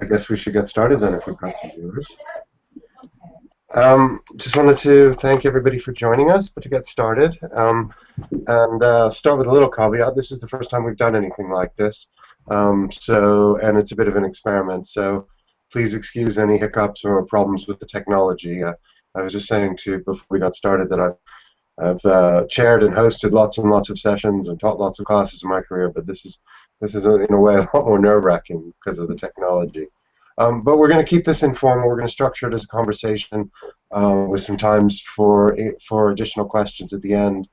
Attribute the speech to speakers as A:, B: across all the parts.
A: I guess we should get started then if we've got some viewers. Just wanted to thank everybody for joining us, but to get started, and start with a little caveat. This is the first time we've done anything like this, and it's a bit of an experiment, so please excuse any hiccups or problems with the technology. I was just saying before we got started that I've chaired and hosted lots and lots of sessions and taught lots of classes in my career, but this is in a way a lot more nerve-wracking because of the technology. But we're going to keep this informal. We're going to structure it as a conversation with some times for additional questions at the end.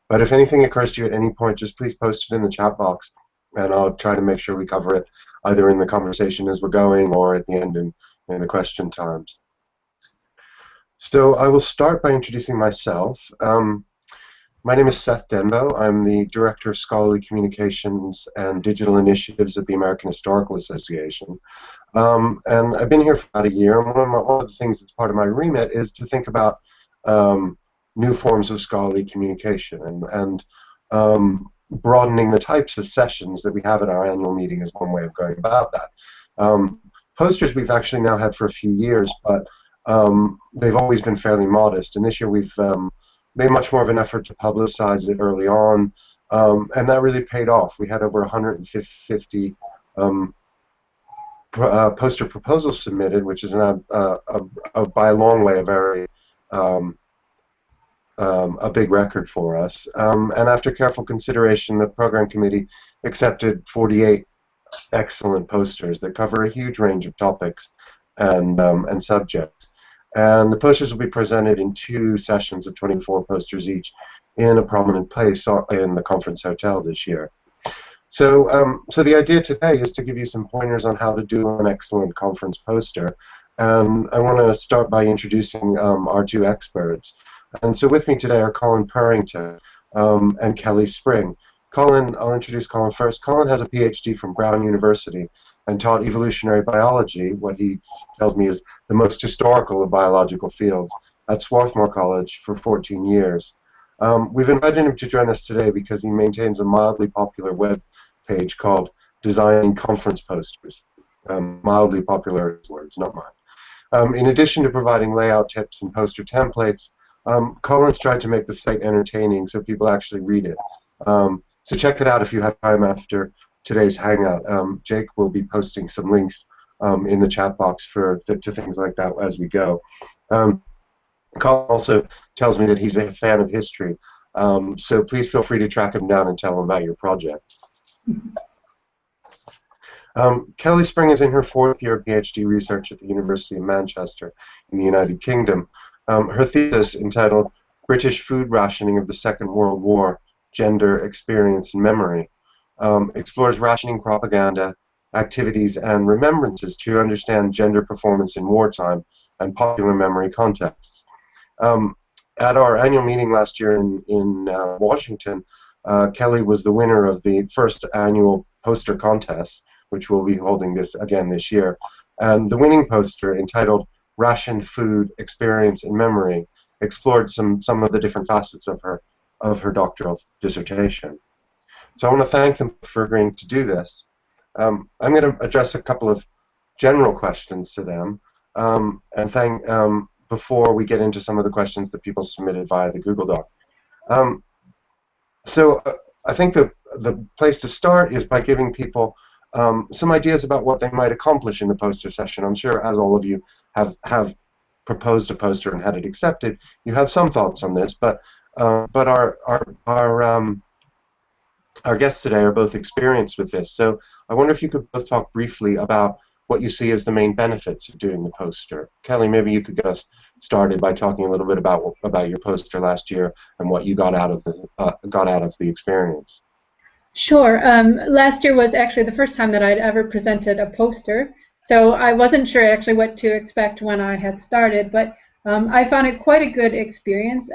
A: But if anything occurs to you at any point, just please post it in the chat box, and I'll try to make sure we cover it either in the conversation as we're going or at the end in the question times. So I will start by introducing myself. My name is Seth Denbo. I'm the Director of Scholarly Communications and Digital Initiatives at the American Historical Association. And I've been here for about a year, and one of the things that's part of my remit is to think about new forms of scholarly communication and broadening the types of sessions that we have at our annual meeting is one way of going about that. Posters we've actually now had for a few years, but they've always been fairly modest, and this year we've made much more of an effort to publicize it early on, and that really paid off. We had over 150 poster proposals submitted, which is by a long way a big record for us. And after careful consideration, the program committee accepted 48 excellent posters that cover a huge range of topics and subjects. And the posters will be presented in 2 sessions of 24 posters each in a prominent place in the conference hotel this year. So the idea today is to give you some pointers on how to do an excellent conference poster. And I want to start by introducing our 2 experts. And so with me today are Colin Purrington and Kelly Spring. I'll introduce Colin first. Colin has a PhD from Brown University and taught evolutionary biology, what he tells me is the most historical of biological fields, at Swarthmore College for 14 years. We've invited him to join us today because he maintains a mildly popular web page called Designing Conference Posters. Mildly popular words, not mine. In addition to providing layout tips and poster templates, Colin's tried to make the site entertaining so people actually read it. So check it out if you have time after today's Hangout. Jake will be posting some links in the chat box to things like that as we go. Colin also tells me that he's a fan of history, so please feel free to track him down and tell him about your project. Kelly Spring is in her 4th year of PhD research at the University of Manchester in the United Kingdom. Her thesis, entitled British Food Rationing of the Second World War, Gender, Experience, and Memory, explores rationing propaganda, activities, and remembrances to understand gender performance in wartime and popular memory contexts. At our annual meeting last year in Washington, Kelly was the winner of the first annual poster contest, which we'll be holding again this year. And the winning poster, entitled Rationed Food, Experience, and Memory, explored some of the different facets of her doctoral dissertation. So I want to thank them for agreeing to do this. I'm going to address a couple of general questions to them, and before we get into some of the questions that people submitted via the Google Doc. I think the place to start is by giving people some ideas about what they might accomplish in the poster session. I'm sure, as all of you have proposed a poster and had it accepted, you have some thoughts on this, but our guests today are both experienced with this, so I wonder if you could both talk briefly about what you see as the main benefits of doing the poster. Kelly, maybe you could get us started by talking a little bit about your poster last year and what you got out of the experience.
B: Sure. Last year was actually the first time that I'd ever presented a poster, so I wasn't sure actually what to expect when I had started, but I found it quite a good experience.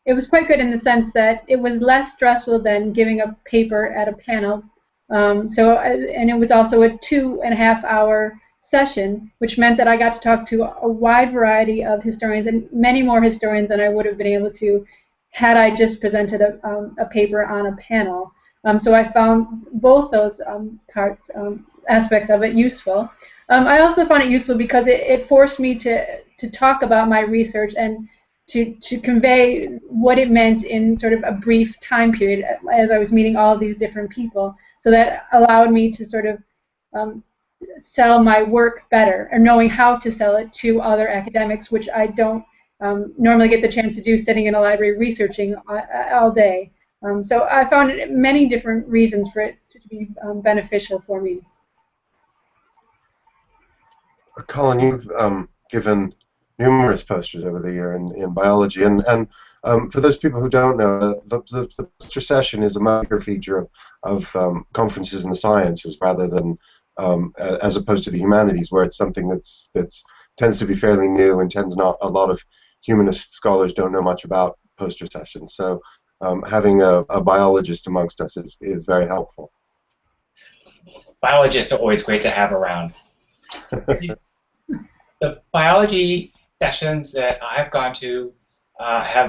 B: It was quite good in the sense that it was less stressful than giving a paper at a panel. And it was also a 2.5-hour session, which meant that I got to talk to a wide variety of historians, and many more historians than I would have been able to had I just presented a paper on a panel. So I found both those aspects of it useful. I also found it useful because it forced me to talk about my research and to convey what it meant in sort of a brief time period as I was meeting all of these different people. So that allowed me to sort of sell my work better, or knowing how to sell it to other academics, which I don't normally get the chance to do sitting in a library researching all day. So I found many different reasons for it to be beneficial for me.
A: Colin, you've given numerous posters over the year in biology, and for those people who don't know, the poster session is a major feature of conferences in the sciences rather than as opposed to the humanities, where it's something that's tends to be fairly new and tends not a lot of humanist scholars don't know much about poster sessions. So having a biologist amongst us is very helpful.
C: Biologists are always great to have around. The biology sessions that I've gone to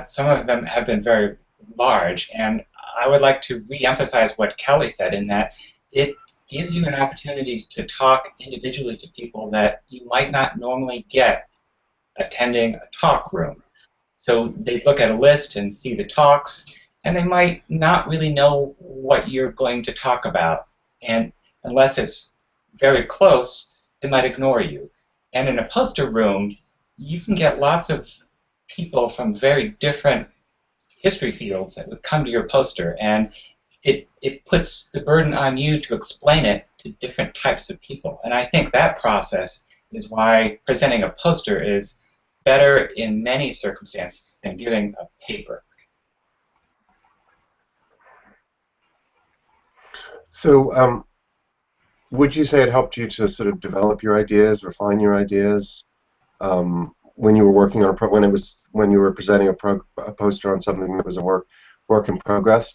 C: some of them have been very large, and I would like to re-emphasize what Kelly said in that it gives you an opportunity to talk individually to people that you might not normally get attending a talk room. So they'd look at a list and see the talks, and they might not really know what you're going to talk about, and unless it's very close, they might ignore you. And in a poster room, you can get lots of people from very different history fields that would come to your poster, and it puts the burden on you to explain it to different types of people. And I think that process is why presenting a poster is better in many circumstances than giving a paper.
A: So would you say it helped you to sort of develop your ideas, refine your ideas, when you were working on when you were presenting a poster on something that was a work in progress?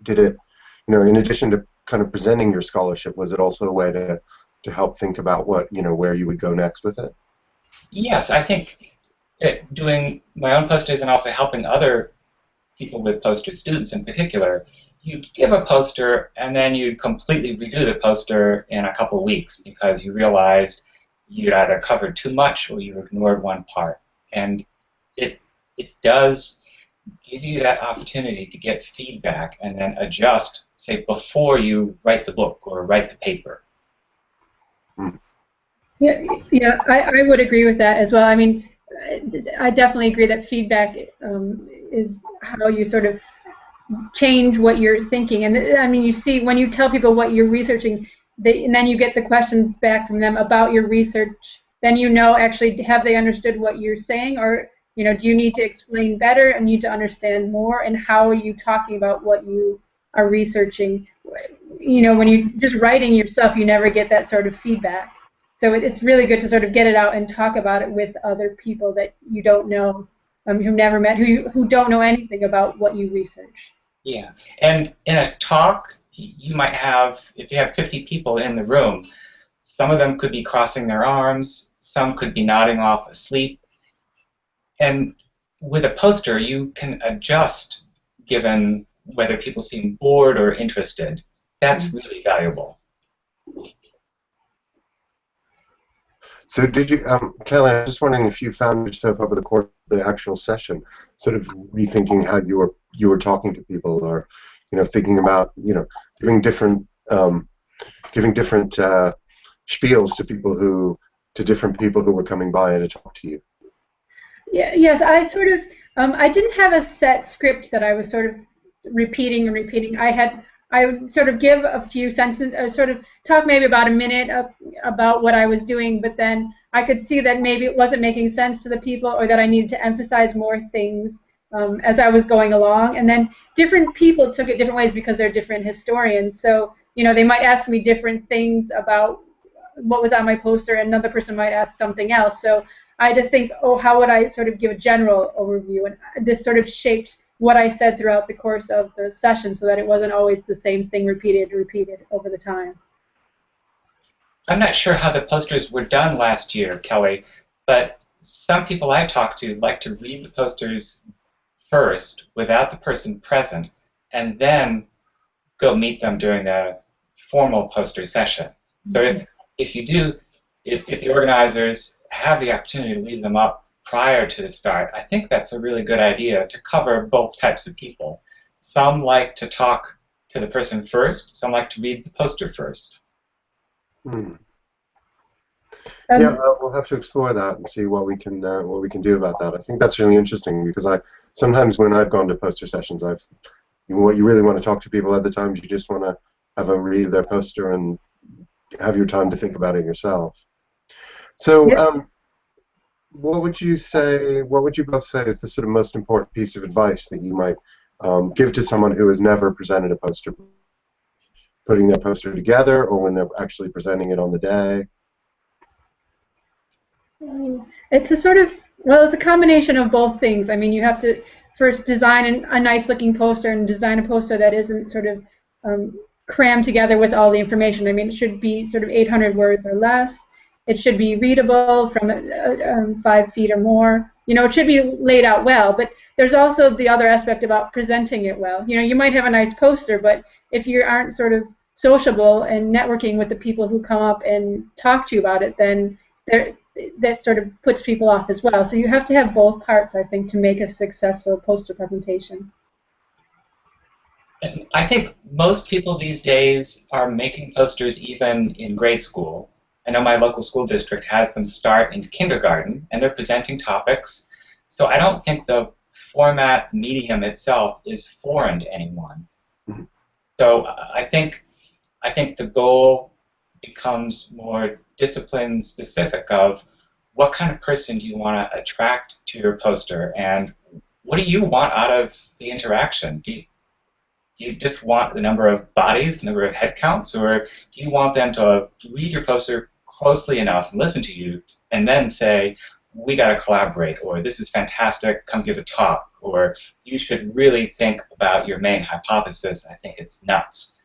A: Did it, in addition to kind of presenting your scholarship, was it also a way to help think about where you would go next with it?
C: Yes, I think doing my own posters and also helping other people with posters, students in particular, you'd give a poster and then you'd completely redo the poster in a couple of weeks because you realized you'd either covered too much or you ignored one part. And it does give you that opportunity to get feedback and then adjust, say, before you write the book or write the paper.
B: Yeah, I would agree with that as well. I mean, I definitely agree that feedback is how you sort of change what you're thinking. And I mean, you see, when you tell people what you're researching, and then you get the questions back from them about your research, then actually, have they understood what you're saying, or do you need to explain better and need to understand more, and how are you talking about what you are researching? When you're just writing yourself, you never get that sort of feedback. So it's really good to sort of get it out and talk about it with other people that you don't know, who've never met, who don't know anything about what you research.
C: Yeah, and in a talk, you might have, if you have 50 people in the room, some of them could be crossing their arms, some could be nodding off asleep, and with a poster, you can adjust given whether people seem bored or interested. That's really valuable.
A: So did you, Kelly, I was just wondering if you found yourself over the course of the actual session sort of rethinking how you were talking to people, or thinking about giving different spiels to different people who were coming by to talk to you.
B: Yeah, yes, I sort of I didn't have a set script that I was sort of repeating and repeating. I would sort of give a few sentences, or sort of talk maybe about a minute about what I was doing, but then I could see that maybe it wasn't making sense to the people, or that I needed to emphasize more things as I was going along. And then different people took it different ways because they're different historians. So they might ask me different things about what was on my poster, and another person might ask something else. So I had to think, how would I sort of give a general overview? And this sort of shaped what I said throughout the course of the session, so that it wasn't always the same thing repeated over the time.
C: I'm not sure how the posters were done last year, Kelly, but some people I talked to like to read the posters first without the person present, and then go meet them during the formal poster session. So if if the organizers have the opportunity to leave them up prior to the start, I think that's a really good idea to cover both types of people. Some like to talk to the person first, some like to read the poster first.
A: Hmm. Yeah, we'll have to explore that and see what we can do about that. I think that's really interesting because sometimes when I've gone to poster sessions, what you really want to talk to people. Other times you just want to have a read of their poster and have your time to think about it yourself. So,
B: Yeah.
A: what would you say? What would you both say is the sort of most important piece of advice that you might give to someone who has never presented a poster, putting their poster together, or when they're actually presenting it on the day?
B: It's a sort of, well, it's a combination of both things. I mean, you have to first design a nice looking poster and design a poster that isn't sort of crammed together with all the information. I mean, it should be sort of 800 words or less. It should be readable from 5 feet or more. You know, it should be laid out well, but there's also the other aspect about presenting it well. You know, you might have a nice poster, but if you aren't sort of sociable and networking with the people who come up and talk to you about it, then that sort of puts people off as well. So you have to have both parts, I think, to make a successful poster presentation.
C: And I think most people these days are making posters even in grade school. I know my local school district has them start in kindergarten, and they're presenting topics. So I don't think the format, the medium itself, is foreign to anyone.
A: Mm-hmm.
C: So I think the goal becomes more discipline specific of what kind of person do you want to attract to your poster, and what do you want out of the interaction? Do you just want the number of bodies, the number of head counts, or do you want them to read your poster closely enough and listen to you and then say, we got to collaborate, or this is fantastic, come give a talk, or you should really think about your main hypothesis, I think it's nuts.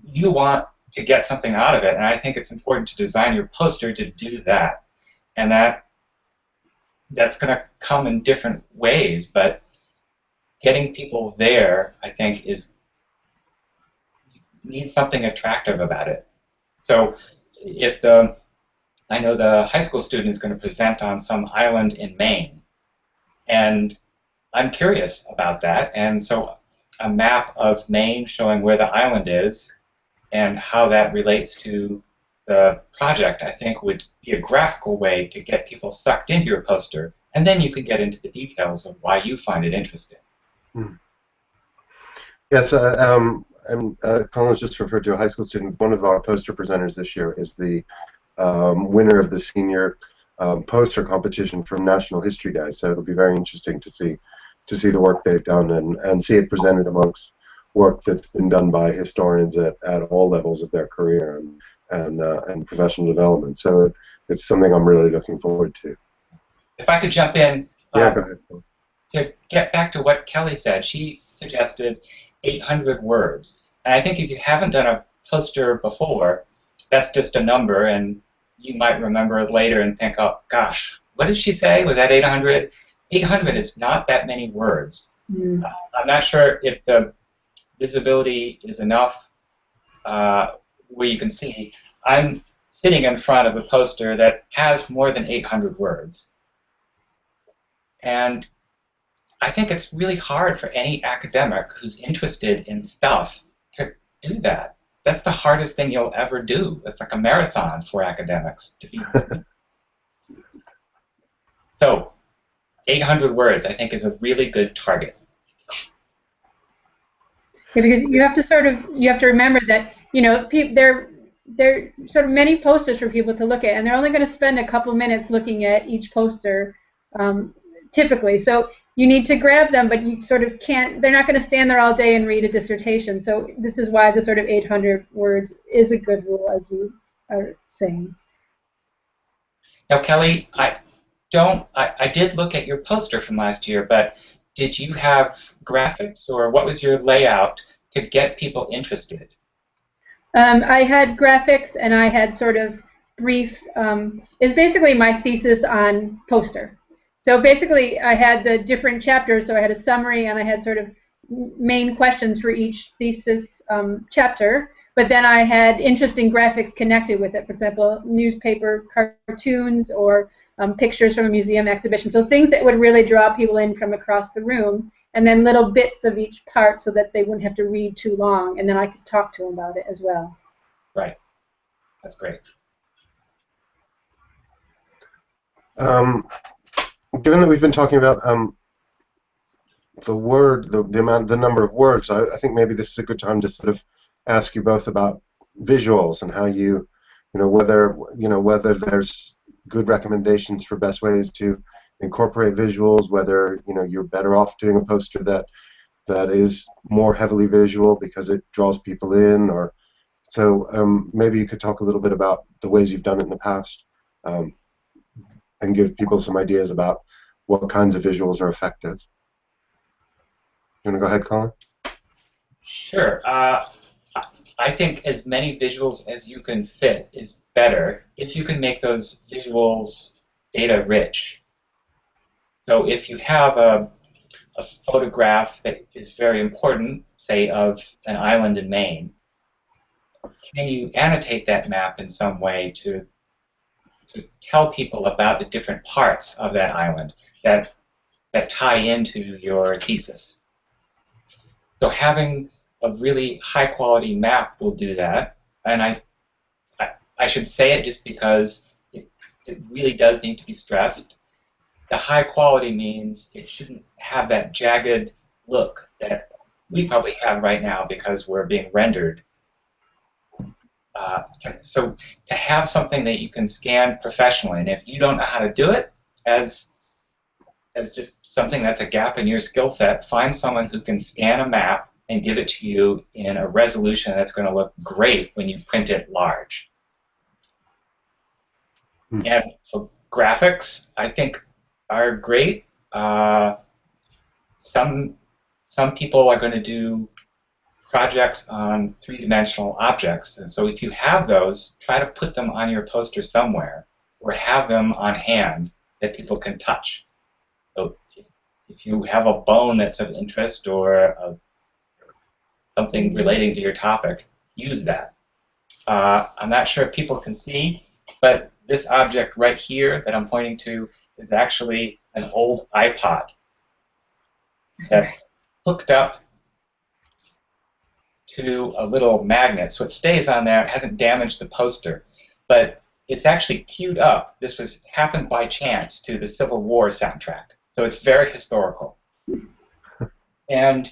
C: You want to get something out of it, and I think it's important to design your poster to do that. And that's going to come in different ways, but getting people there, I think, needs something attractive about it. So if I know the high school student is going to present on some island in Maine, and I'm curious about that, and so a map of Maine showing where the island is and how that relates to the project, I think, would be a graphical way to get people sucked into your poster, and then you can get into the details of why you find it interesting.
A: Hmm. Yes, Colin's just referred to a high school student. One of our poster presenters this year is the winner of the senior poster competition from National History Day. So it'll be very interesting to see the work they've done and see it presented amongst work that's been done by historians at all levels of their career and professional development. So it's something I'm really looking forward to.
C: If I could jump in,
A: yeah, go ahead.
C: To get back to what Kelly said, she suggested 800 words. And I think if you haven't done a poster before, that's just a number, and you might remember it later and think, oh, gosh, what did she say? Was that 800? 800 is not that many words. I'm not sure if the visibility is enough where you can see. I'm sitting in front of a poster that has more than 800 words. And I think it's really hard for any academic who's interested in stuff to do that. That's the hardest thing you'll ever do. It's like a marathon for academics to be. So, 800 words, I think, is a really good target.
B: Yeah, because you have to remember that, you know, there are sort of many posters for people to look at, and they're only going to spend a couple minutes looking at each poster, typically. So you need to grab them, but you sort of can't. They're not going to stand there all day and read a dissertation. So this is why the sort of 800 words is a good rule, as you are saying.
C: Now, Kelly, I did look at your poster from last year, but did you have graphics, or what was your layout to get people interested?
B: I had graphics, and I had sort of brief. It's basically my thesis on poster. So basically, I had the different chapters. So I had a summary, and I had sort of main questions for each thesis chapter, but then I had interesting graphics connected with it. For example, newspaper cartoons or pictures from a museum exhibition. So things that would really draw people in from across the room, and then little bits of each part so that they wouldn't have to read too long, and then I could talk to them about it as well.
C: Right. That's great.
A: Given that we've been talking about the number of words, I think maybe this is a good time to sort of ask you both about visuals and how whether there's good recommendations for best ways to incorporate visuals, whether you're better off doing a poster that is more heavily visual because it draws people in, or so maybe you could talk a little bit about the ways you've done it in the past, and give people some ideas about what kinds of visuals are effective. You want to go ahead, Colin?
C: Sure. I think as many visuals as you can fit is better if you can make those visuals data rich. So if you have a photograph that is very important, say of an island in Maine, can you annotate that map in some way to tell people about the different parts of that island that tie into your thesis? So having a really high-quality map will do that, and I should say it just because it really does need to be stressed. The high quality means it shouldn't have that jagged look that we probably have right now because we're being rendered. So to have something that you can scan professionally, and if you don't know how to do it as just something that's a gap in your skill set, find someone who can scan a map and give it to you in a resolution that's going to look great when you print it large. And so graphics, I think, are great. Some people are going to do projects on three-dimensional objects, and so if you have those, try to put them on your poster somewhere, or have them on hand that people can touch. So if you have a bone that's of interest or something relating to your topic, use that. I'm not sure if people can see, but this object right here that I'm pointing to is actually an old iPod that's hooked up to a little magnet, so it stays on there. It hasn't damaged the poster, but it's actually queued up. This happened by chance to the Civil War soundtrack, so it's very historical. And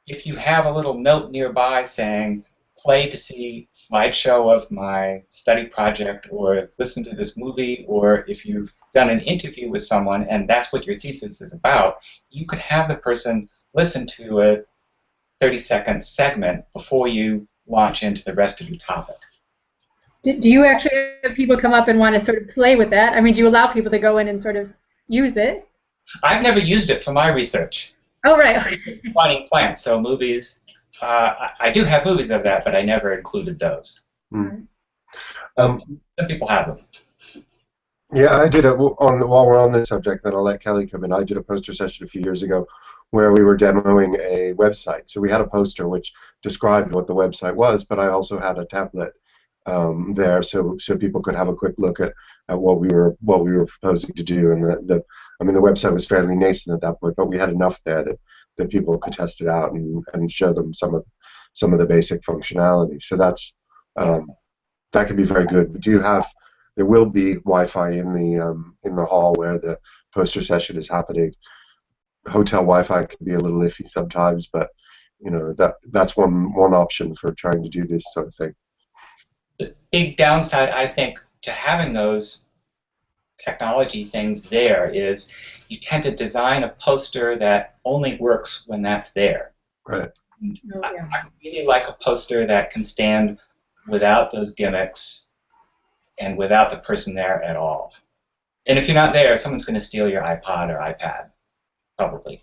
C: if you have a little note nearby saying, play to see slideshow of my study project, or listen to this movie, or if you've done an interview with someone and that's what your thesis is about, you could have the person listen to a 30-second segment before you launch into the rest of your topic.
B: Do you actually have people come up and want to sort of play with that? I mean, do you allow people to go in and sort of use it?
C: I've never used it for my research.
B: Oh, right.
C: Finding plants, so movies. I do have movies of that, but I never included those. Some people have them.
A: Yeah, I did it while we're on this subject, then I'll let Kelly come in. I did a poster session a few years ago where we were demoing a website. So we had a poster which described what the website was, but I also had a tablet there, so people could have a quick look at what we were proposing to do. And the website was fairly nascent at that point, but we had enough there that people could test it out and show them some of the basic functionality. So that's that can be very good. But there will be Wi-Fi in the hall where the poster session is happening. Hotel Wi-Fi can be a little iffy sometimes, but that's one option for trying to do this sort of thing.
C: The big downside, I think, to having those technology things there is you tend to design a poster that only works when that's there.
A: Right.
C: I really like a poster that can stand without those gimmicks and without the person there at all. And if you're not there, someone's going to steal your iPod or iPad, probably.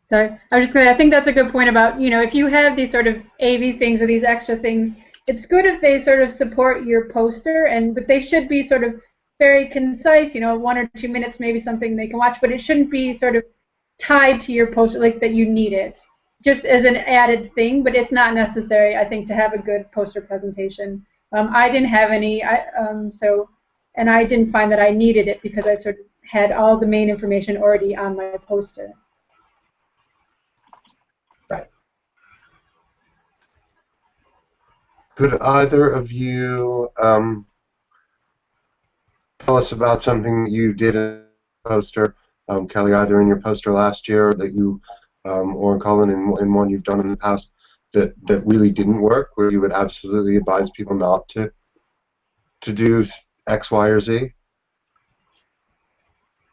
B: Sorry, I think that's a good point about, if you have these sort of AV things or these extra things, it's good if they sort of support your poster, but they should be sort of very concise, 1 or 2 minutes, maybe something they can watch, but it shouldn't be sort of tied to your poster, like that you need it. just as an added thing, but it's not necessary, I think, to have a good poster presentation. I didn't have any, and I didn't find that I needed it because I sort of had all the main information already on my poster.
C: Right.
A: Could either of you tell us about something that you did in a poster, Kelly, either in your poster last year that you, or Colin, in one you've done in the past that really didn't work, where you would absolutely advise people not to do X, Y, or Z?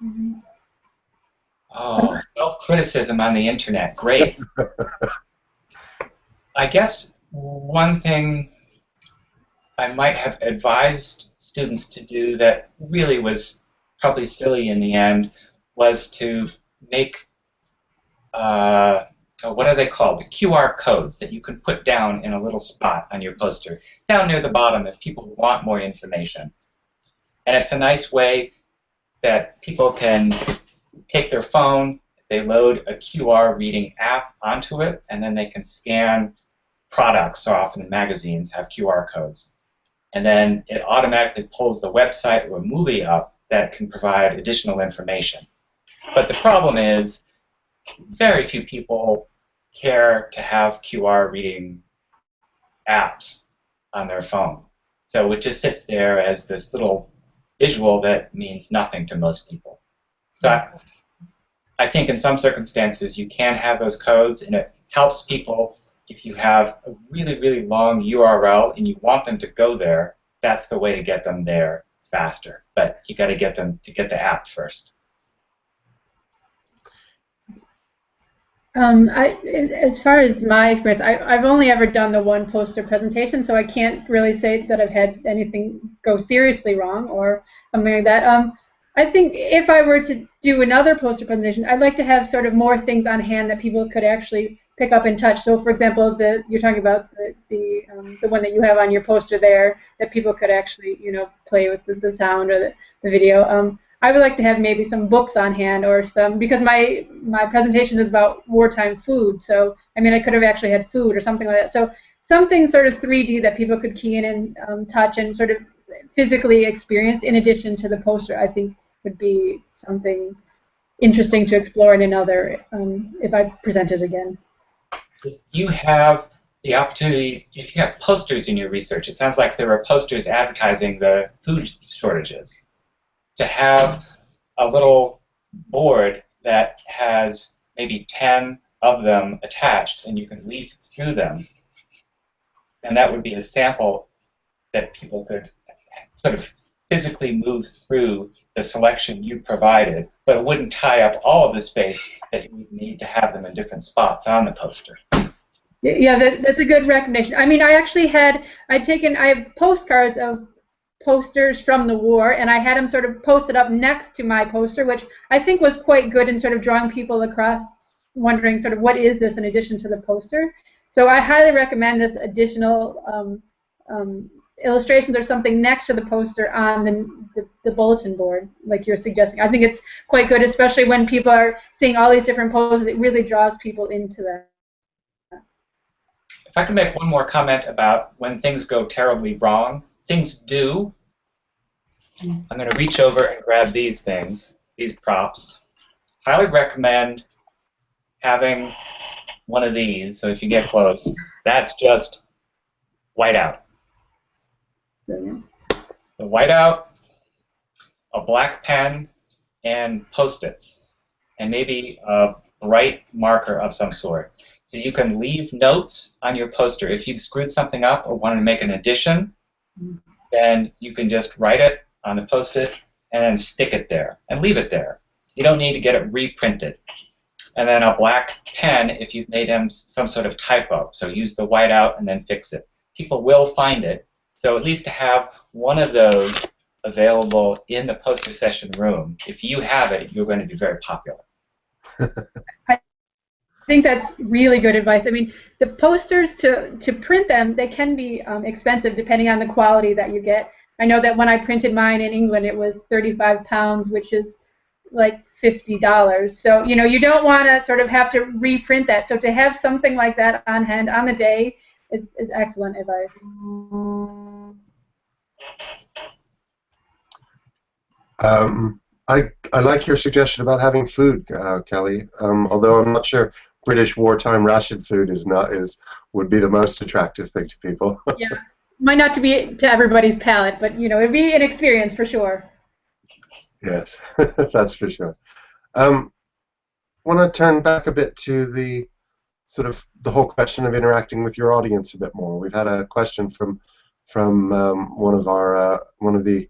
B: Mm-hmm.
C: Oh, self-criticism on the internet. Great. I guess one thing I might have advised students to do that really was probably silly in the end was to make, what are they called? The QR codes that you can put down in a little spot on your poster, down near the bottom if people want more information. And it's a nice way that people can take their phone, they load a QR reading app onto it, and then they can scan products. So often magazines have QR codes. And then it automatically pulls the website or a movie up that can provide additional information. But the problem is very few people care to have QR reading apps on their phone. So it just sits there as this little visual that means nothing to most people. So I think in some circumstances you can have those codes, and it helps people if you have a really, really long URL and you want them to go there. That's the way to get them there faster. But you got to get them to get the app first.
B: As far as my experience, I've only ever done the one poster presentation, so I can't really say that I've had anything go seriously wrong or something like that. I think if I were to do another poster presentation, I'd like to have sort of more things on hand that people could actually pick up and touch. So, for example, you're talking about the one that you have on your poster there, that people could actually, play with the sound or the video. I would like to have maybe some books on hand or some, because my presentation is about wartime food. So, I mean, I could have actually had food or something like that. So, something sort of 3D that people could key in and touch and sort of physically experience in addition to the poster, I think would be something interesting to explore in another if I present it again.
C: You have the opportunity, if you have posters in your research, it sounds like there are posters advertising the food shortages, to have a little board that has maybe 10 of them attached and you can leaf through them. And that would be a sample that people could sort of physically move through the selection you provided, but it wouldn't tie up all of the space that you would need to have them in different spots on the poster.
B: Yeah, that's a good recommendation. I mean, I have postcards of posters from the war, and I had them sort of posted up next to my poster, which I think was quite good in sort of drawing people across, wondering sort of what is this in addition to the poster. So I highly recommend this additional illustrations or something next to the poster on the bulletin board, like you're suggesting. I think it's quite good, especially when people are seeing all these different poses. It really draws people into that.
C: If I could make one more comment about when things go terribly wrong. Things do. I'm going to reach over and grab these things, these props. Highly recommend having one of these, so if you get close, that's just whiteout. The whiteout, a black pen, and Post-its, and maybe a bright marker of some sort. So you can leave notes on your poster. If you've screwed something up or want to make an addition, then you can just write it on the Post-it and then stick it there and leave it there. You don't need to get it reprinted. And then a black pen if you've made some sort of typo. So use the whiteout and then fix it. People will find it. So at least to have one of those available in the poster session room, if you have it, you're going to be very popular.
B: I think that's really good advice. I mean, the posters, to print them, they can be expensive depending on the quality that you get. I know that when I printed mine in England, it was 35 pounds, which is like $50. So, you know, you don't want to sort of have to reprint that. So to have something like that on hand on the day is excellent advice.
A: I like your suggestion about having food, Kelly. Although I'm not sure British wartime ration food would be the most attractive thing to people.
B: Yeah, might not to be to everybody's palate, but you know, it'd be an experience for sure.
A: Yes, that's for sure. Um, Want to turn back a bit to the sort of the whole question of interacting with your audience a bit more. We've had a question from one of the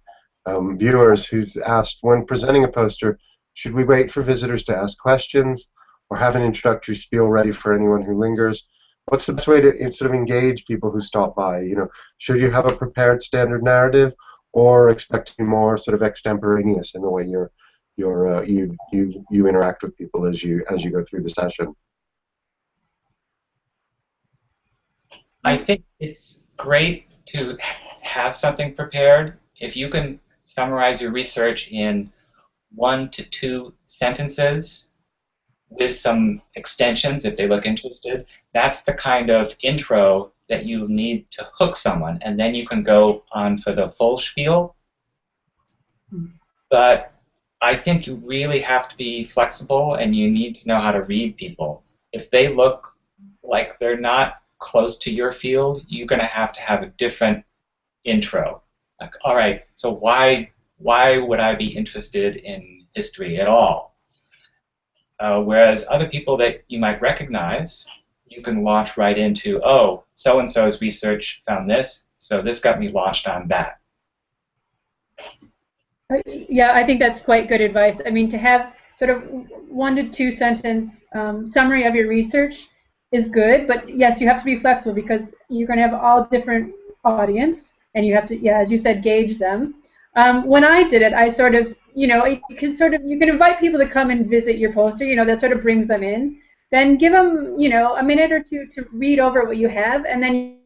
A: viewers who's asked, when presenting a poster, should we wait for visitors to ask questions or have an introductory spiel ready for anyone who lingers? What's the best way to sort of engage people who stop by? You know, should you have a prepared standard narrative or expect to be more sort of extemporaneous in the way you interact with people as you go through the session?
C: I think it's great to have something prepared. If you can summarize your research in 1 to 2 sentences with some extensions if they look interested, that's the kind of intro that you need to hook someone, and then you can go on for the full spiel. But I think you really have to be flexible, and you need to know how to read people. If they look like they're not close to your field, you're going to have a different intro. Like, all right, so why would I be interested in history at all? Whereas other people that you might recognize, you can launch right into, oh, so-and-so's research found this, so this got me launched on that.
B: Yeah, I think that's quite good advice. I mean, to have sort of 1 to 2 sentence summary of your research is good, but yes, you have to be flexible because you're going to have all different audience, and you have to, yeah, as you said, gauge them. When I did it, I sort of, you know, you can invite people to come and visit your poster. You know, that sort of brings them in. Then give them, you know, a minute or two to read over what you have, and then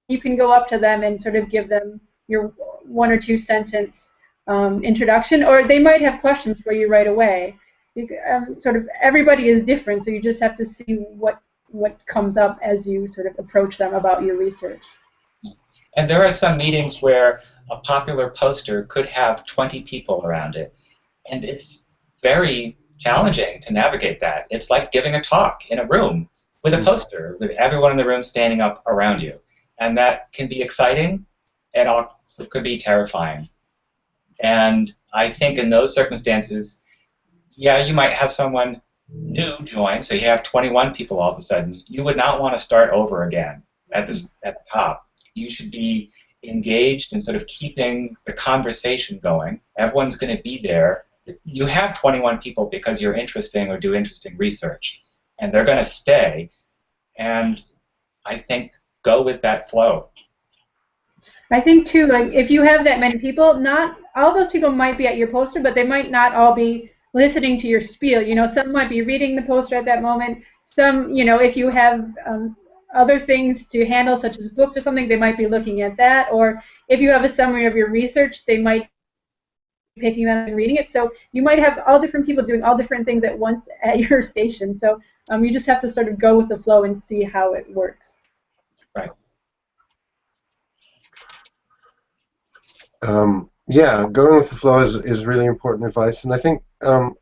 B: you can go up to them and sort of give them your 1 or 2 sentence introduction, or they might have questions for you right away. Sort of everybody is different, so you just have to see what comes up as you sort of approach them about your research.
C: And there are some meetings where a popular poster could have 20 people around it, and it's very challenging to navigate that. It's like giving a talk in a room with a poster, with everyone in the room standing up around you. And that can be exciting, and also could be terrifying. And I think in those circumstances, yeah, you might have someone new join, so you have 21 people all of a sudden. You would not want to start over again at the top. You should be engaged in sort of keeping the conversation going. Everyone's going to be there. You have 21 people because you're interesting or do interesting research, and they're going to stay. And I think go with that flow.
B: I think too, like if you have that many people, not all those people might be at your poster, but they might not all be listening to your spiel. You know, some might be reading the poster at that moment. Some, you know, if you have other things to handle, such as books or something, they might be looking at that. Or if you have a summary of your research, they might be picking that and reading it. So you might have all different people doing all different things at once at your station. So you just have to sort of go with the flow and see how it works.
C: Right.
A: Yeah, going with the flow is really important advice, and I think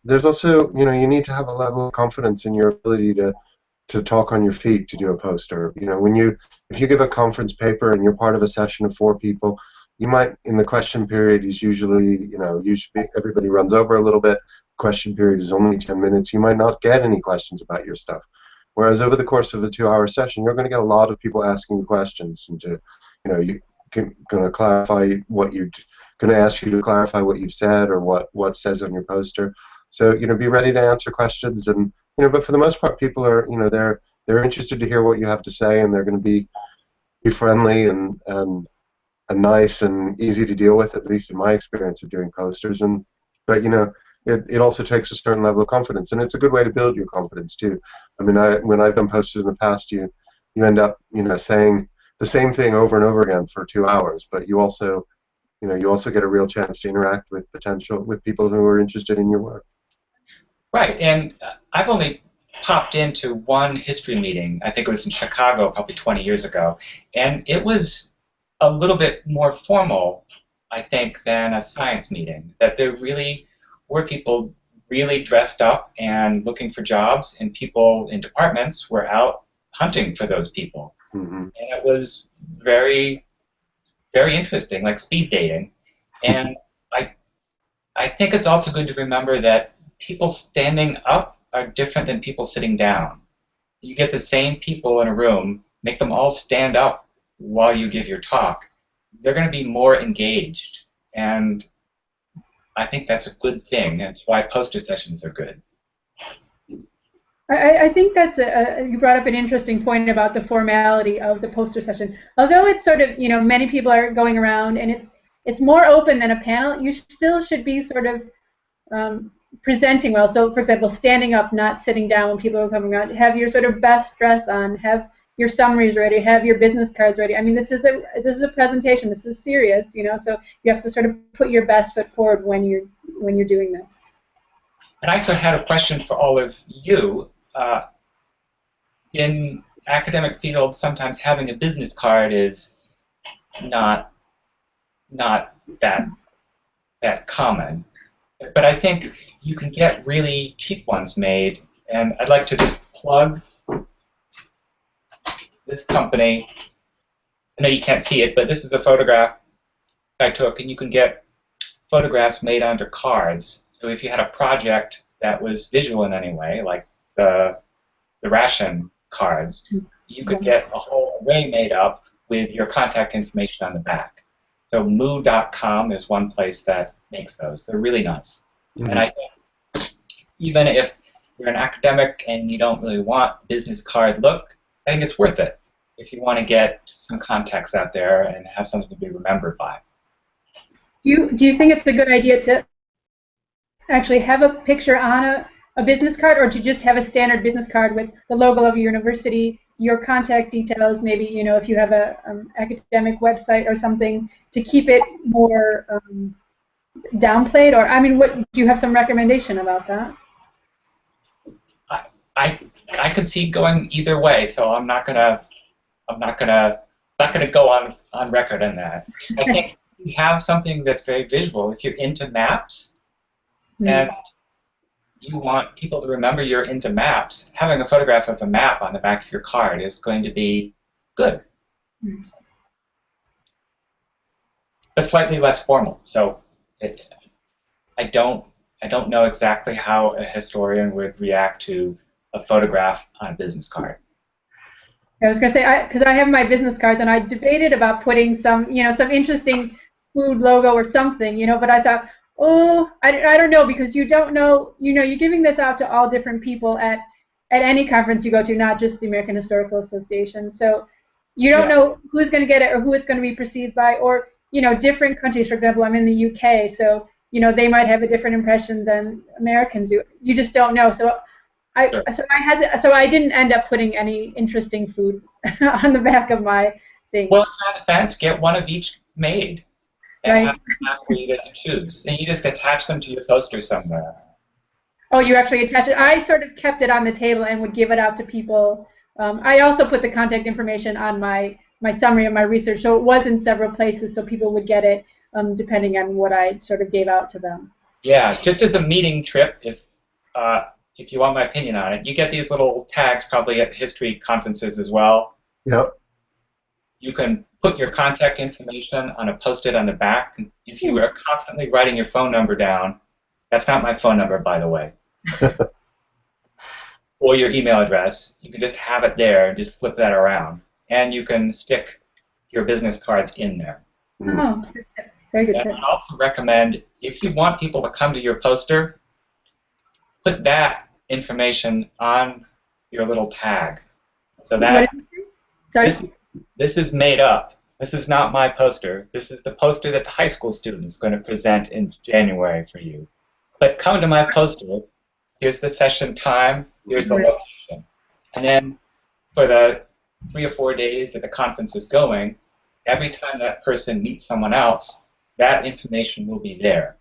A: there's also, you know, you need to have a level of confidence in your ability to talk on your feet to do a poster. You know, if you give a conference paper and you're part of a session of 4 people, you might, in the question period is usually, you know, everybody runs over a little bit. Question period is only 10 minutes. You might not get any questions about your stuff. Whereas over the course of a 2-hour session, you're going to get a lot of people asking you questions, and you know, going to clarify what you're going to ask you to clarify what you've said or what says on your poster. So, you know, be ready to answer questions, and you know, but for the most part, people are, you know, they're interested to hear what you have to say, and they're going to be friendly and nice and easy to deal with, at least in my experience of doing posters. But you know, it also takes a certain level of confidence, and it's a good way to build your confidence too. I mean, when I've done posters in the past, you end up, you know, saying the same thing over and over again for 2 hours, but you also get a real chance to interact with people who are interested in your work.
C: Right, and I've only popped into one history meeting. I think it was in Chicago probably 20 years ago, and it was a little bit more formal, I think, than a science meeting. That there really were people really dressed up and looking for jobs, and people in departments were out hunting for those people.
A: Mm-hmm.
C: And it was very, very interesting, like speed dating. And I think it's also good to remember that people standing up are different than people sitting down. You get the same people in a room, make them all stand up while you give your talk, they're going to be more engaged. And I think that's a good thing. That's why poster sessions are good.
B: I think that's you brought up an interesting point about the formality of the poster session. Although it's sort of, many people are going around and it's more open than a panel, you still should be sort of presenting well. So, for example, standing up, not sitting down when people are coming around. Have your sort of best dress on. Have your summaries ready. Have your business cards ready. I mean, this is a presentation. This is serious, So you have to sort of put your best foot forward when you're doing this.
C: And I also had a question for all of you. In academic fields, sometimes having a business card is not that common. But I think you can get really cheap ones made, and I'd like to just plug this company. I know you can't see it, but this is a photograph I took, and you can get photographs made onto cards. So if you had a project that was visual in any way, like the ration cards, you could get a whole array made up with your contact information on the back. So moo.com is one place that makes those. They're really nice. Mm-hmm. And I think even if you're an academic and you don't really want the business card look, I think it's worth it if you want to get some contacts out there and have something to be remembered by.
B: Do you think it's a good idea to actually have a picture on a business card, or to just have a standard business card with the logo of your university, your contact details, maybe if you have a academic website or something, to keep it more downplayed? Or I mean, do you have some recommendation about that?
C: I could see going either way, so I'm not gonna go on record on that. I think you have something that's very visual. If you're into maps and you want people to remember you're into maps, having a photograph of a map on the back of your card is going to be good. But slightly less formal. So I don't know exactly how a historian would react to a photograph on a business card.
B: I was going to say, because I have my business cards, and I debated about putting some interesting food logo or something, but I thought, I don't know, because you don't know, you're giving this out to all different people at any conference you go to, not just the American Historical Association. So you don't know who's going to get it or who it's going to be perceived by, or, different countries. For example, I'm in the UK, so, they might have a different impression than Americans do. You just don't know. So I didn't end up putting any interesting food on the back of my thing.
C: Well, on the fence, get one of each made. And have where you get to choose. And you just attach them to your poster somewhere.
B: Oh, you actually attach it? I sort of kept it on the table and would give it out to people. I also put the contact information on my summary of my research, so it was in several places, so people would get it depending on what I sort of gave out to them.
C: Yeah, just as a meeting trip, if you want my opinion on it, you get these little tags probably at history conferences as well.
A: Yep.
C: You can put your contact information on a post-it on the back. If you are constantly writing your phone number down, that's not my phone number, by the way, or your email address, you can just have it there and just flip that around. And you can stick your business cards in there.
B: Oh, very good.
C: And I also recommend, if you want people to come to your poster, put that information on your little tag. So that this is made up. This is not my poster. This is the poster that the high school student is going to present in January for you. But come to my poster. Here's the session time. Here's the location. And then for the 3 or 4 days that the conference is going, every time that person meets someone else, that information will be there.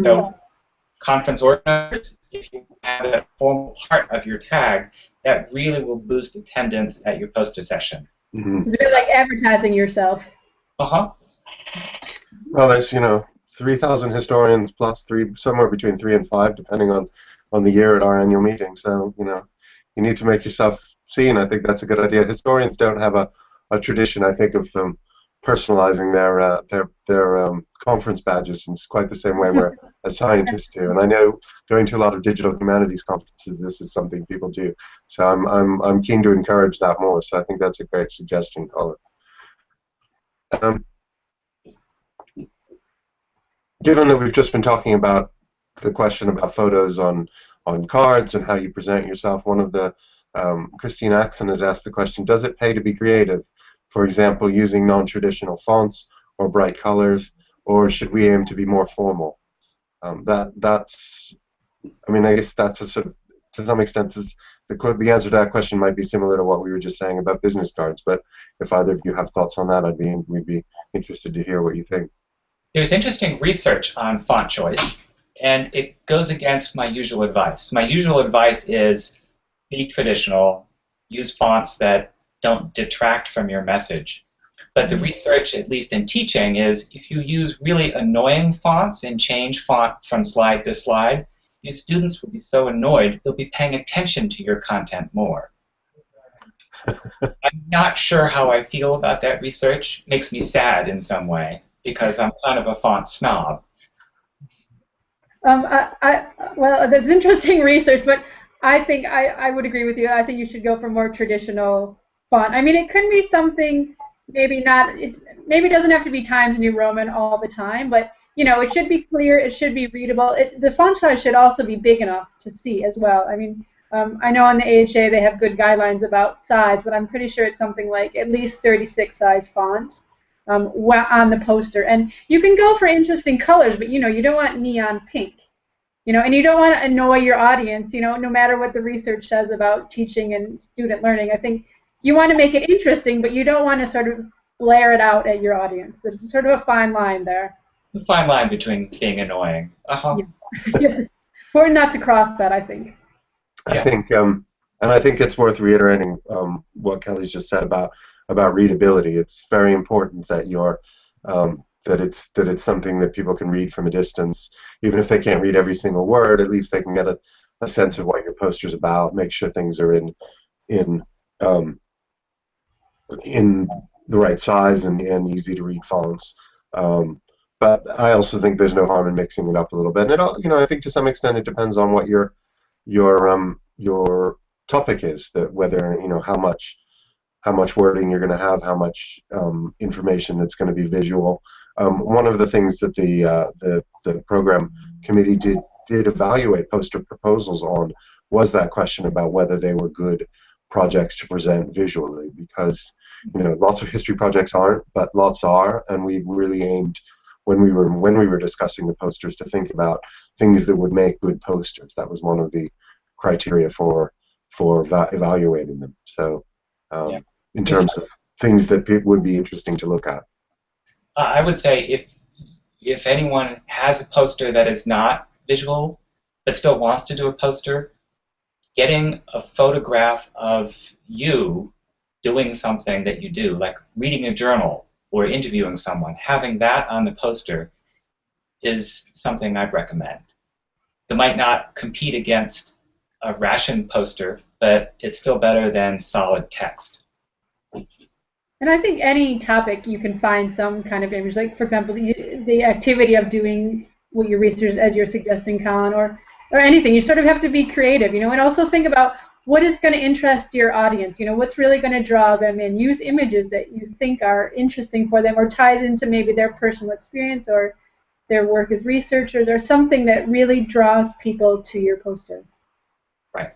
C: So conference organizers, if you have that formal part of your tag, that really will boost attendance at your poster session.
A: Mm-hmm.
B: It's really like advertising yourself.
C: Uh-huh.
A: Well, there's 3,000 historians plus somewhere between 3 and 5, depending on the year at our annual meeting. So you need to make yourself seen. I think that's a good idea. Historians don't have a tradition, I think, of personalizing their conference badges in quite the same way where as scientists do. And I know going to a lot of digital humanities conferences, this is something people do. So I'm keen to encourage that more. So I think that's a great suggestion, Colin. Given that we've just been talking about the question about photos on cards and how you present yourself, one of the Christine Axon has asked the question: does it pay to be creative? For example, using non-traditional fonts or bright colors, or should we aim to be more formal? That's, I mean, I guess that's a sort of, to some extent, the answer to that question might be similar to what we were just saying about business cards. But if either of you have thoughts on that, we'd be interested to hear what you think.
C: There's interesting research on font choice, and it goes against my usual advice. My usual advice is be traditional, use fonts that don't detract from your message. But the research, at least in teaching, is if you use really annoying fonts and change font from slide to slide, your students will be so annoyed they'll be paying attention to your content more. I'm not sure how I feel about that research. It makes me sad in some way, because I'm kind of a font snob.
B: Well, that's interesting research, but I think I would agree with you. I think you should go for more traditional font. I mean, it could be something, maybe not. Maybe it doesn't have to be Times New Roman all the time, but it should be clear. It should be readable. The font size should also be big enough to see as well. I mean, I know on the AHA they have good guidelines about size, but I'm pretty sure it's something like at least 36 size font on the poster. And you can go for interesting colors, but you don't want neon pink. And you don't want to annoy your audience, no matter what the research says about teaching and student learning. I think you want to make it interesting, but you don't want to sort of blare it out at your audience. There's sort of a fine line there.
C: The fine line between being annoying.
B: Yeah. Yes. Important not to cross that, I think.
A: I think, and I think it's worth reiterating what Kelly's just said about readability. It's very important that that it's something that people can read from a distance, even if they can't read every single word. At least they can get a sense of what your poster's about. Make sure things are in the right size and easy to read fonts. But I also think there's no harm in mixing it up a little bit. And I think to some extent it depends on what your topic is, that whether how much wording you're going to have, how much information that's going to be visual. One of the things that the program committee did evaluate poster proposals on was that question about whether they were good projects to present visually, because lots of history projects aren't, but lots are, and we've really aimed when we were discussing the posters to think about things that would make good posters. That was one of the criteria for evaluating them. So in terms of things that would be interesting to look at,
C: I would say if anyone has a poster that is not visual but still wants to do a poster, getting a photograph of you doing something that you do, like reading a journal or interviewing someone, having that on the poster is something I'd recommend. It might not compete against a ration poster, but it's still better than solid text.
B: And I think any topic you can find some kind of image, like for example, the activity of doing what your research, as you're suggesting, Colin, or anything. You sort of have to be creative, and also think about what is going to interest your audience. What's really going to draw them in. Use images that you think are interesting for them, or ties into maybe their personal experience or their work as researchers, or something that really draws people to your poster.
C: Right.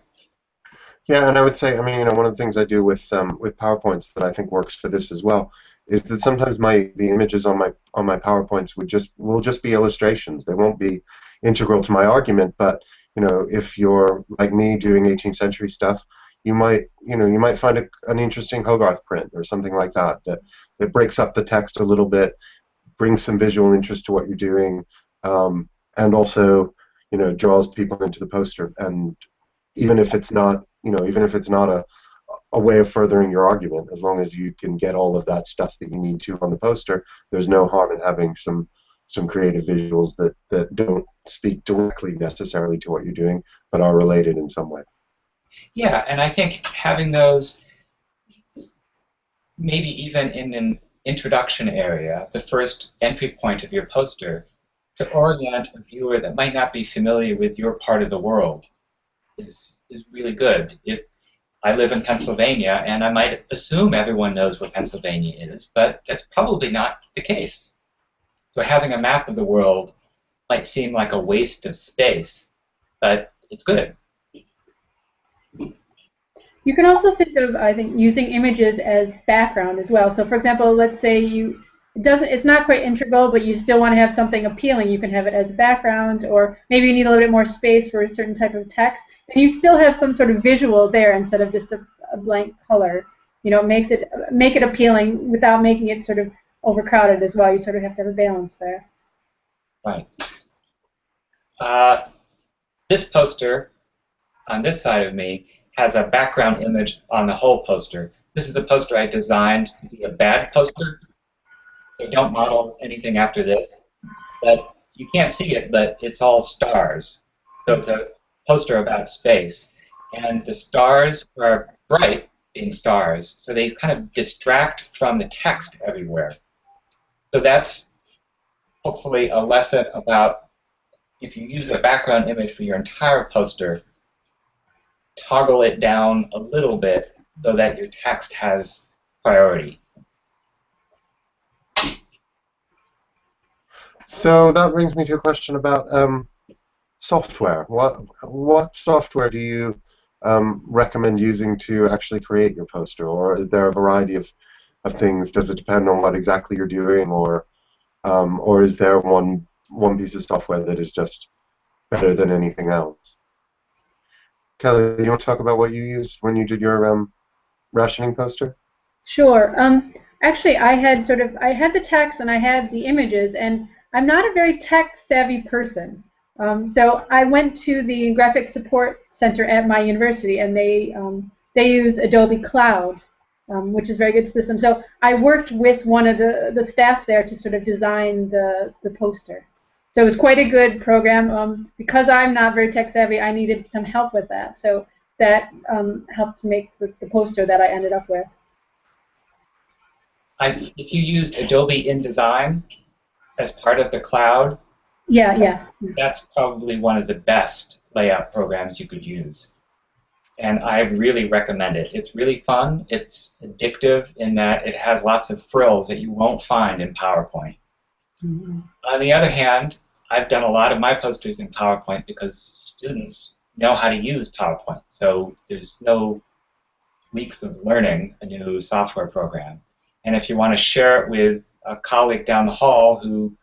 A: Yeah, and I would say, one of the things I do with PowerPoints that I think works for this as well is that sometimes the images on my PowerPoints will just be illustrations. They won't be integral to my argument, but if you're like me doing 18th century stuff, you might find an interesting Hogarth print or something like that that breaks up the text a little bit, brings some visual interest to what you're doing, and also draws people into the poster. And even if it's not, even if it's not a way of furthering your argument, as long as you can get all of that stuff that you need to on the poster, there's no harm in having some creative visuals that don't speak directly necessarily to what you're doing, but are related in some way.
C: Yeah, and I think having those, maybe even in an introduction area, the first entry point of your poster, to orient a viewer that might not be familiar with your part of the world is really good. I live in Pennsylvania, and I might assume everyone knows where Pennsylvania is, but that's probably not the case. So having a map of the world might seem like a waste of space, but it's good.
B: You can also think of, I think, using images as background as well. So, for example, let's say it's not quite integral, but you still want to have something appealing. You can have it as background, or maybe you need a little bit more space for a certain type of text, and you still have some sort of visual there instead of just a blank color. Make it appealing without making it sort of overcrowded as well. You sort of have to have a balance there.
C: Right. This poster on this side of me has a background image on the whole poster. This is a poster I designed to be a bad poster. So don't model anything after this. But you can't see it, but it's all stars. So it's a poster about space. And the stars are bright, being stars, so they kind of distract from the text everywhere. So that's hopefully a lesson about, if you use a background image for your entire poster, toggle it down a little bit so that your text has priority.
A: So that brings me to a question about software. What software do you recommend using to actually create your poster, or is there a variety of things? Does it depend on what exactly you're doing, or is there one piece of software that is just better than anything else? Kelly, you want to talk about what you used when you did your rationing poster?
B: Sure. Actually, I had the text and I had the images, and I'm not a very tech-savvy person. So I went to the Graphic Support Center at my university, and they use Adobe Cloud, which is a very good system. So I worked with one of the staff there to sort of design the poster. So it was quite a good program. Because I'm not very tech-savvy, I needed some help with that. So that helped to make the poster that I ended up with.
C: If you used Adobe InDesign as part of the cloud,
B: yeah,
C: that's probably one of the best layout programs you could use. And I really recommend it. It's really fun. It's addictive in that it has lots of frills that you won't find in PowerPoint. Mm-hmm. On the other hand, I've done a lot of my posters in PowerPoint because students know how to use PowerPoint. So there's no weeks of learning a new software program. And if you want to share it with a colleague down the hall who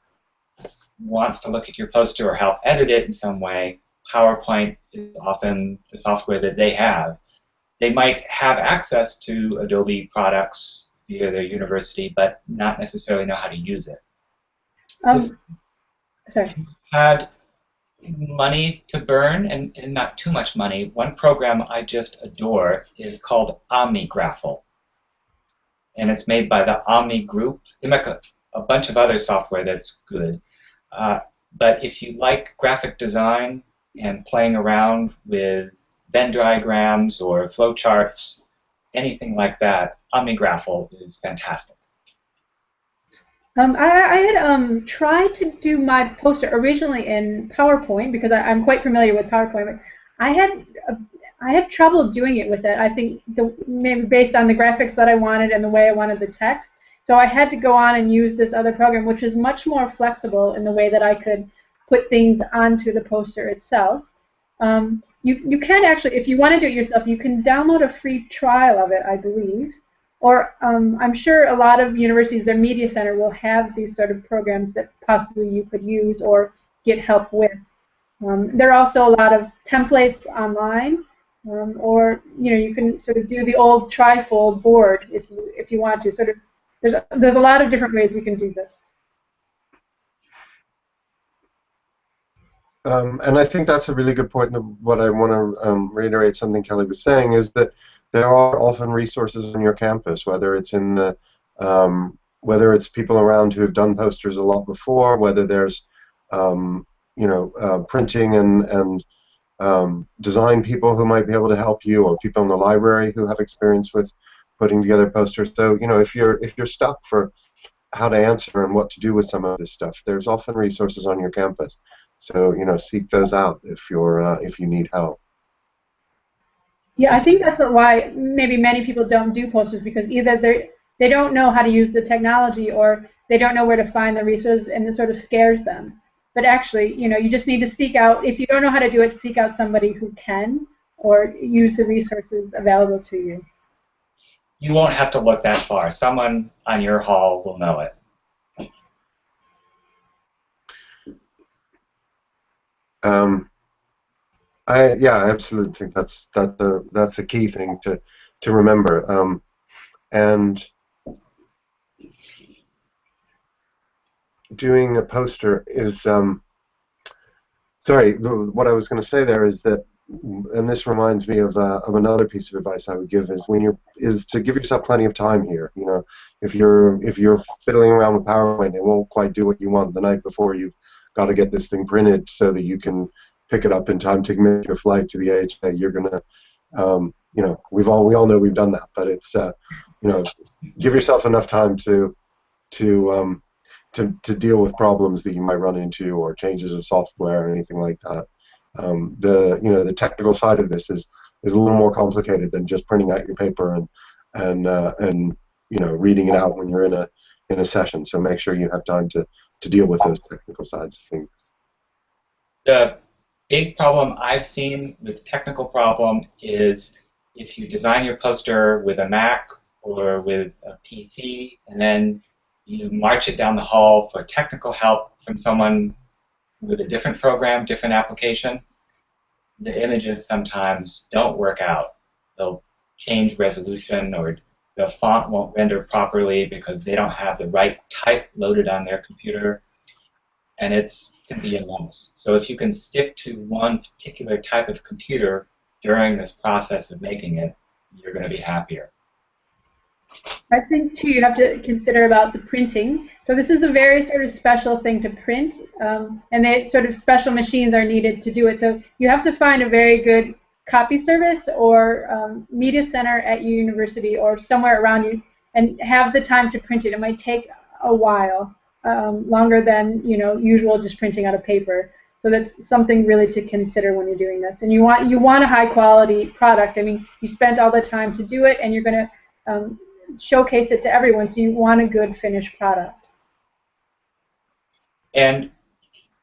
C: wants to look at your poster or help edit it in some way, PowerPoint is often the software that they have. They might have access to Adobe products via their university, but not necessarily know how to use it.
B: Sorry.
C: If you had money to burn, and not too much money, one program I just adore is called OmniGraffle. And it's made by the Omni Group. They make a bunch of other software that's good. But if you like graphic design and playing around with Venn diagrams or flowcharts, anything like that, OmniGraffle is fantastic.
B: I had tried to do my poster originally in PowerPoint because I'm quite familiar with PowerPoint, but I had trouble doing it with that. I think maybe based on the graphics that I wanted and the way I wanted the text. So I had to go on and use this other program, which is much more flexible in the way that I could put things onto the poster itself. You can actually, if you want to do it yourself, you can download a free trial of it, I believe. Or I'm sure a lot of universities, their media center will have these sort of programs that possibly you could use or get help with. There are also a lot of templates online, or you can sort of do the old trifold board if you want to. Sort of, there's a lot of different ways you can do this.
A: And I think that's a really good point. And what I want to reiterate something Kelly was saying is that there are often resources on your campus, whether it's in the whether it's people around who have done posters a lot before, whether there's printing and design people who might be able to help you, or people in the library who have experience with putting together posters. So if you're stuck for how to answer and what to do with some of this stuff, there's often resources on your campus. So seek those out if you need help.
B: Yeah, I think that's why maybe many people don't do posters, because either they don't know how to use the technology, or they don't know where to find the resources, and it sort of scares them. But actually, you just need to seek out, if you don't know how to do it, seek out somebody who can, or use the resources available to you.
C: You won't have to look that far. Someone on your hall will know it.
A: I absolutely think that's a key thing to remember. And doing a poster is sorry. What I was going to say there is that, and this reminds me of another piece of advice I would give is to give yourself plenty of time here. If you're fiddling around with PowerPoint, it won't quite do what you want the night before. You've got to get this thing printed so that you can pick it up in time to make your flight to the AHA. You're gonna, we all know we've done that, but it's give yourself enough time to deal with problems that you might run into, or changes of software or anything like that. The technical side of this is a little more complicated than just printing out your paper and reading it out when you're in a session. So make sure you have time to deal with those technical sides of things.
C: The big problem I've seen with technical problem is if you design your poster with a Mac or with a PC, and then you march it down the hall for technical help from someone with a different program, different application, the images sometimes don't work out. They'll change resolution, or the font won't render properly because they don't have the right type loaded on their computer, and it can be a mess. So if you can stick to one particular type of computer during this process of making it, you're going to be happier.
B: I think, too, you have to consider about the printing. So this is a very sort of special thing to print, and sort of special machines are needed to do it. So you have to find a very good copy service or media center at your university or somewhere around you, and have the time to print it. It might take a while, longer than usual just printing out of paper. So that's something really to consider when you're doing this. And you want a high quality product. I mean, you spent all the time to do it, and you're going to showcase it to everyone, so you want a good finished product.
C: And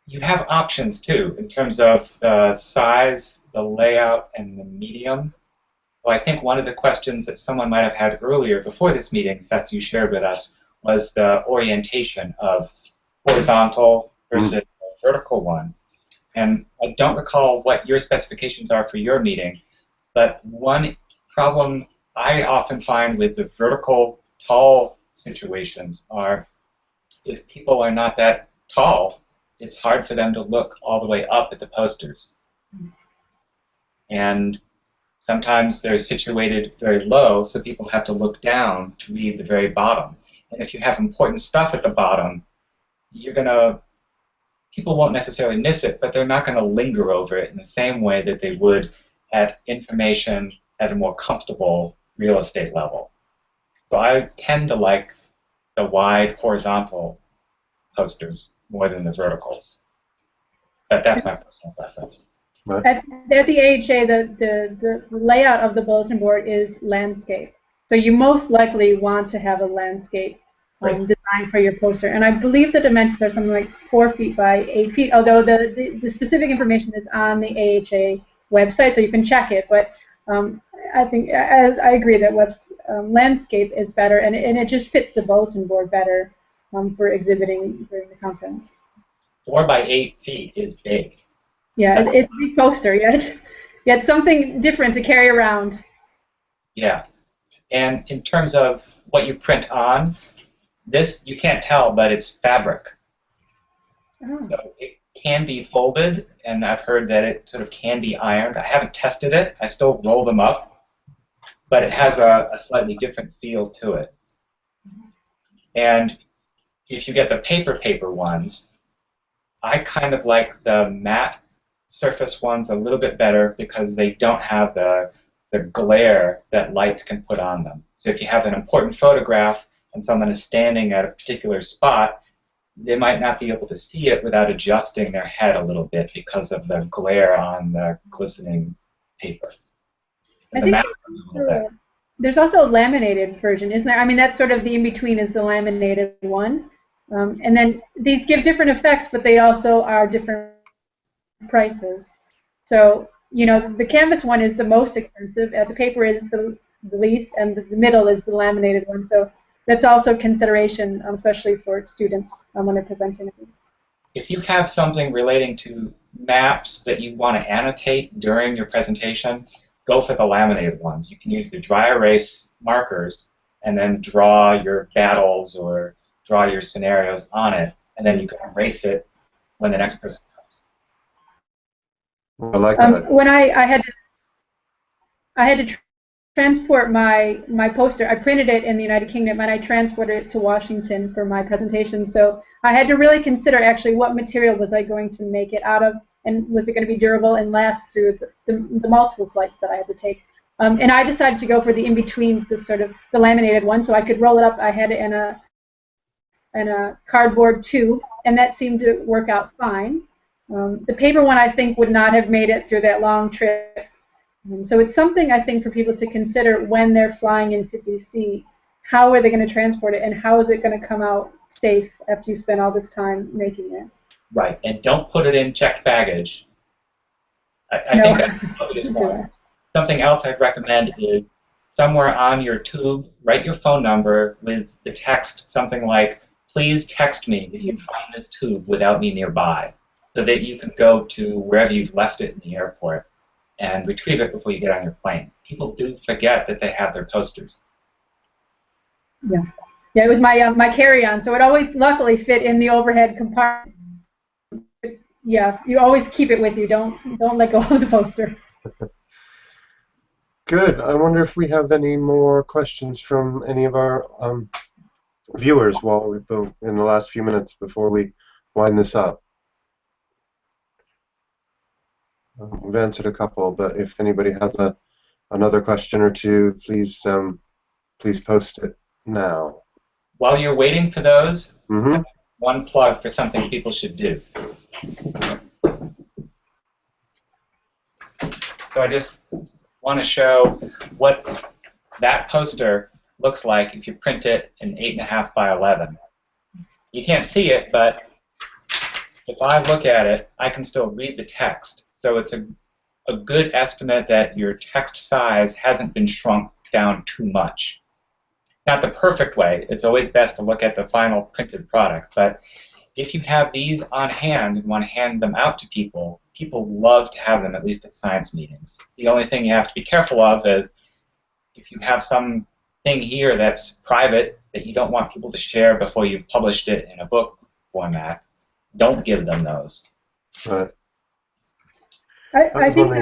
C: you have options too in terms of the size, the layout, and the medium. Well, I think one of the questions that someone might have had earlier before this meeting, Seth, you shared with us, was the orientation of horizontal versus vertical one. And I don't recall what your specifications are for your meeting, but one problem I often find with the vertical tall situations are if people are not that tall, it's hard for them to look all the way up at the posters. And sometimes they're situated very low, so people have to look down to read the very bottom. And if you have important stuff at the bottom, people won't necessarily miss it, but they're not going to linger over it in the same way that they would at information at a more comfortable real estate level. So I tend to like the wide horizontal posters more than the verticals. But that's my personal preference.
B: At the AHA, the layout of the bulletin board is landscape. So you most likely want to have a landscape design for your poster. And I believe the dimensions are something like 4 feet by 8 feet, although the specific information is on the AHA website, so you can check it. But I think, as I agree, that landscape is better, and it just fits the bulletin board better for exhibiting during the conference.
C: 4 by 8 feet is big.
B: Yeah, it's a big poster, yet it's something different to carry around.
C: Yeah, and in terms of what you print on, this you can't tell, but it's fabric.
B: Oh.
C: So it can be folded, and I've heard that it sort of can be ironed. I haven't tested it. I still roll them up, but it has a slightly different feel to it. And if you get the paper ones, I kind of like the matte surface ones a little bit better because they don't have the glare that lights can put on them. So if you have an important photograph and someone is standing at a particular spot, they might not be able to see it without adjusting their head a little bit because of the glare on the glistening paper. And
B: I think there's also a laminated version, isn't there? I mean, that's sort of the in-between is the laminated one. And then these give different effects, but they also are different prices. So, you know, the canvas one is the most expensive, the paper is the least, and the middle is the laminated one. So that's also consideration, especially for students when they're presenting.
C: If you have something relating to maps that you want to annotate during your presentation, go for the laminated ones. You can use the dry erase markers and then draw your battles or draw your scenarios on it, and then you can erase it when the next person comes.
A: I like that.
B: When I had to transport my poster, I printed it in the United Kingdom and I transported it to Washington for my presentation. So I had to really consider actually what material was I going to make it out of, and was it going to be durable and last through the multiple flights that I had to take. And I decided to go for the in-between, the laminated one, so I could roll it up. I had it in a cardboard tube, and that seemed to work out fine. The paper one, I think, would not have made it through that long trip. So it's something, I think, for people to consider when they're flying into DC. How are they going to transport it, and how is it going to come out safe after you spend all this time making it?
C: Right, and don't put it in checked baggage. I think that's one. Something else I'd recommend is somewhere on your tube, write your phone number with the text, something like, please text me if you find this tube without me nearby, so that you can go to wherever you've left it in the airport and retrieve it before you get on your plane. People do forget that they have their posters.
B: Yeah, it was my carry-on, so it always luckily fit in the overhead compartment. Yeah, you always keep it with you. Don't let go of the poster.
A: Good. I wonder if we have any more questions from any of our viewers while we've been in the last few minutes before we wind this up. We've answered a couple, but if anybody has another question or two, please post it now.
C: While you're waiting for those, one plug for something people should do. So I just want to show what that poster looks like if you print it in 8.5 by 11. You can't see it, but if I look at it, I can still read the text. So it's a good estimate that your text size hasn't been shrunk down too much. Not the perfect way. It's always best to look at the final printed product, but if you have these on hand and want to hand them out to people, people love to have them, at least at science meetings. The only thing you have to be careful of is if you have something here that's private that you don't want people to share before you've published it in a book format, don't give them those.
A: Right.
B: I think.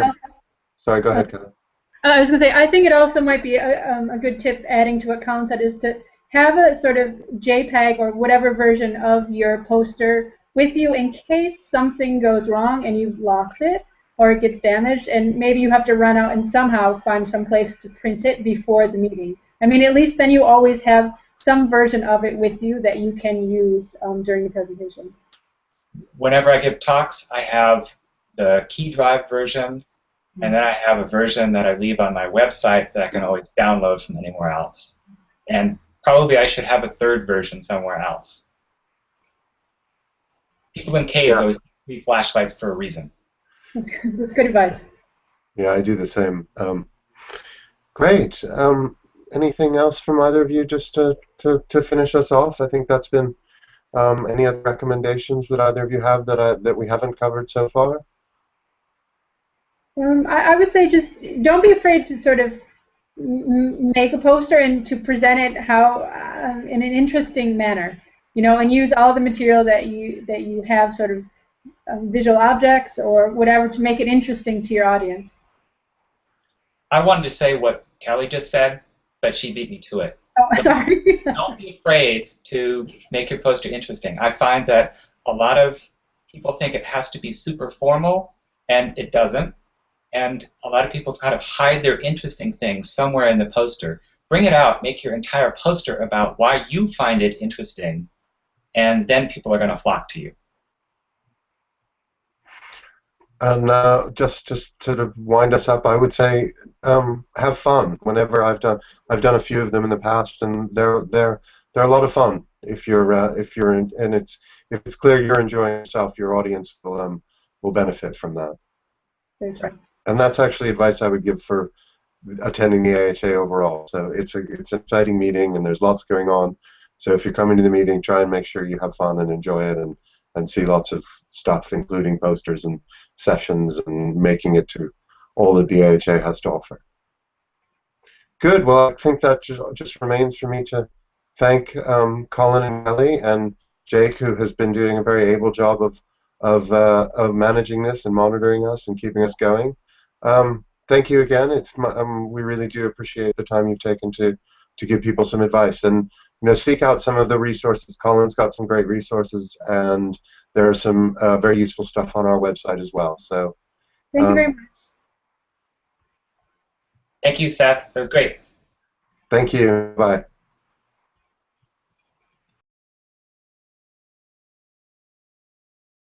A: Sorry, go ahead, Kevin.
B: I was going to say, I think it also might be a good tip, adding to what Colin said, is to have a sort of JPEG or whatever version of your poster with you in case something goes wrong and you've lost it or it gets damaged, and maybe you have to run out and somehow find some place to print it before the meeting. I mean, at least then you always have some version of it with you that you can use during the presentation.
C: Whenever I give talks, I have the key drive version, and then I have a version that I leave on my website that I can always download from anywhere else. And probably I should have a third version somewhere else. People in caves always need flashlights for a reason.
B: That's good advice.
A: Yeah, I do the same. Great. Anything else from either of you just to finish us off? I think that's been any other recommendations that either of you have that we haven't covered so far?
B: I would say just don't be afraid to sort of make a poster and to present it in an interesting manner, you know, and use all the material that you have sort of visual objects or whatever to make it interesting to your audience?
C: I wanted to say what Kelly just said, but she beat me to it.
B: Oh, sorry.
C: Don't be afraid to make your poster interesting. I find that a lot of people think it has to be super formal, and it doesn't. And a lot of people kind of hide their interesting things somewhere in the poster. Bring it out, make your entire poster about why you find it interesting, and then people are going to flock to you.
A: And just sort of wind us up, I would say have fun. Whenever I've done a few of them in the past, and they're a lot of fun. If you're in, and if it's clear you're enjoying yourself, your audience will benefit from that.
B: Very true.
A: And that's actually advice I would give for attending the AHA overall. So it's an exciting meeting, and there's lots going on. So if you're coming to the meeting, try and make sure you have fun and enjoy it, and see lots of stuff, including posters and sessions, and making it to all that the AHA has to offer. Good. Well, I think that just remains for me to thank Colin and Kelly and Jake, who has been doing a very able job of managing this and monitoring us and keeping us going. Thank you again. We really do appreciate the time you've taken to give people some advice, and seek out some of the resources. Colin's got some great resources, and there are some very useful stuff on our website as well. So
B: Thank you very much.
C: Thank you, Seth. It was great.
A: Thank you. Bye.